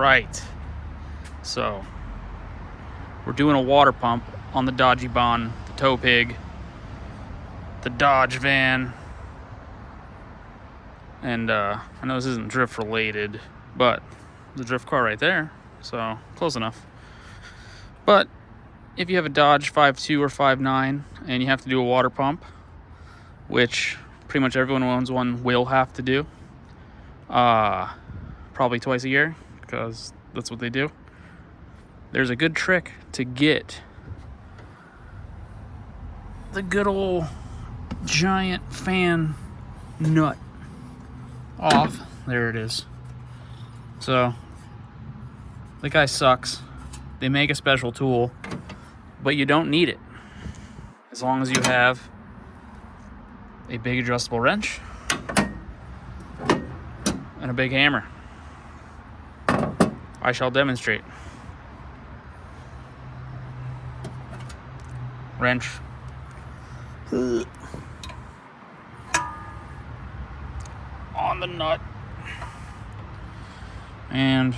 right. So, we're doing a water pump on the Dodgy Bon, the Tow Pig, the Dodge van. And I know this isn't drift related, but the drift car right there, so close enough. But if you have a Dodge 5.2 or 5.9 and you have to do a water pump, which pretty much everyone who owns one will have to do, probably twice a year, because that's what they do. There's a good trick to get the good old giant fan nut off. There it is. So the guy sucks. They make a special tool, but you don't need it as long as you have a big adjustable wrench and a big hammer. I shall demonstrate. Wrench. On the nut. And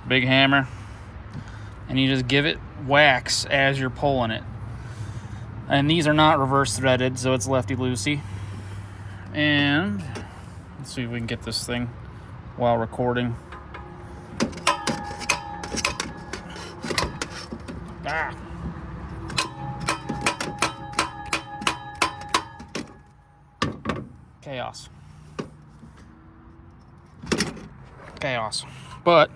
big hammer. And you just give it whacks as you're pulling it. And these are not reverse threaded, so it's lefty-loosey. And let's see if we can get this thing while recording. Ah. Chaos. Chaos. But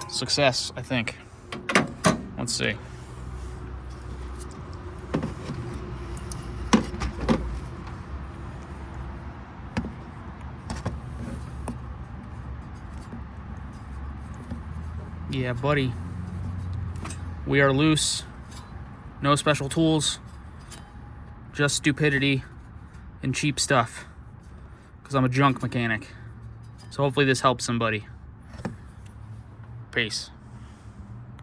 success, I think. Let's see. Yeah, buddy. We are loose. No special tools. Just stupidity and cheap stuff. Because I'm a junk mechanic. So hopefully this helps somebody. Peace.